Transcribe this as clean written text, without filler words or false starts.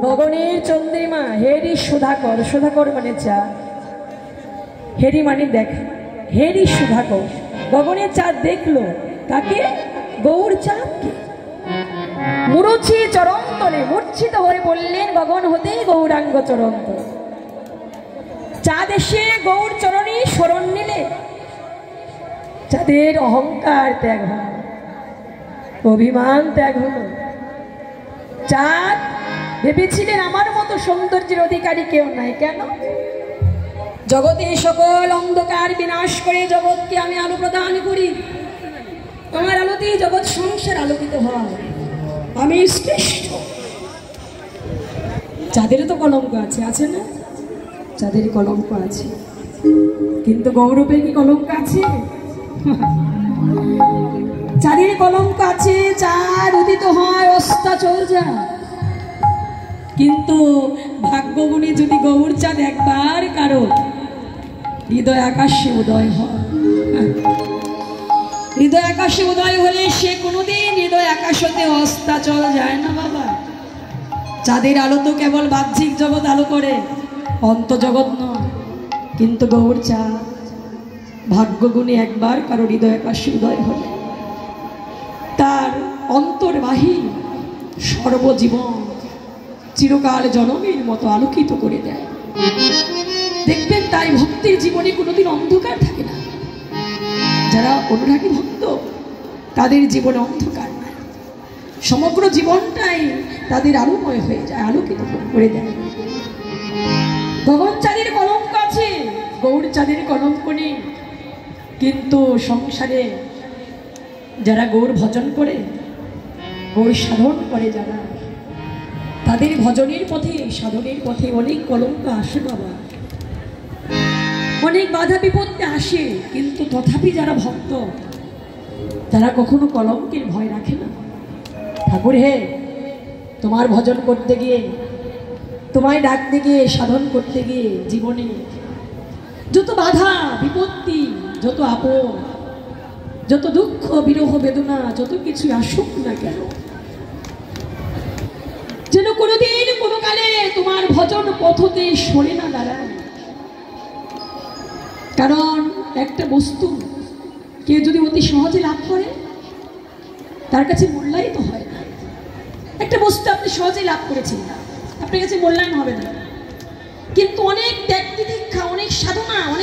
নগনের চন্দ্রিমা হেরি সুধাকর, সুধাকর মানে চাঁদ, হেরি মানে দেখা, হেরি সুধাকর। গগনের চাঁদ দেখলো কাকে? গৌর চাঁদকে। মুরুচি চরন্তরে মূর্ছিত হয়ে বললেন গগন হতে গৌরাঙ্গ চরন্ত। চাঁদ এসে গৌর চরণে শরণ নিলে চাঁদের অহংকার ত্যাগ হল, অভিমান ত্যাগ হল। চাঁদ ভেবেছিলেন আমার মতো সৌন্দর্যের অধিকারী কেউ নাই। কেন? জগতে সকল অন্ধকার বিনাশ করে জগৎকে আমি আলো প্রদান করি, তোমার আলোতেই জগৎ সংসার আলোকিত হয়, আমি শ্রেষ্ঠ। চাঁদেরও তো কলঙ্ক আছে, আছে না? চাঁদের কলঙ্ক আছে, কিন্তু গৌরবের কি কলঙ্ক আছে? চাঁদের কলঙ্ক আছে। চাঁদ উদিত হয় অস্তাচল যায়, কিন্তু ভাগ্যগুণে যদি গৌর চাঁদ একবার কারো হৃদয় আকাশে উদয় হয়, হৃদয় আকাশে উদয় হলে সে কোনোদিন হৃদয় আকাশ হতে অস্তাচল যায় না বাবা। চাঁদের আলো তো কেবল বাহ্যিক জগৎ আলো করে, অন্তর্জগৎ নয়। কিন্তু গৌর চাঁদ ভাগ্যগুণে একবার কারো হৃদয় আকাশে উদয় হলে তার অন্তর্বাহী সর্বজীবন চিরকাল জনমের মতো আলোকিত করে দেয়। দেখবেন তাই ভক্তের জীবনে কোনোদিন অন্ধকার থাকে না। যারা অনুরাগী ভক্ত তাদের জীবনে অন্ধকার নাই, সমগ্র জীবনটাই তাদের আলোময় হয়ে যায়, আলোকিত করে দেয়। গগন চাঁদের কলঙ্ক আছে, গৌর চাঁদের কলঙ্ক নেই। কিন্তু সংসারে যারা গৌর ভজন করে, গৌর সাধন করে যারা, তাদের ভজনের পথে সাধনের পথে অনেক কলঙ্ক আসে বাবা, অনেক বাধা বিপত্তি আসে। কিন্তু তথাপি যারা ভক্ত তারা কখনো কলঙ্কের ভয় রাখে না। ঠাকুর হে, তোমার ভজন করতে গিয়ে, তোমায় ডাকতে গিয়ে, সাধন করতে গিয়ে জীবনে যত বাধা বিপত্তি, যত আপদ, যত দুঃখ বিরহ বেদনা, যত কিছু আসুক না কেন, যেন কোনোদিন কোনো কালে তোমার ভজন পথতে সরে না দাঁড়ায়। কারণ একটা বস্তু কেউ যদি অতি সহজে লাভ করে তার কাছে মূল্যায়িত হয় না। একটা বস্তু আপনি সহজে লাভ করেছেন, আপনার কাছে মূল্যায়ন হবে না। কিন্তু অনেক ত্যাগ তিতিক্ষা, অনেক সাধনা,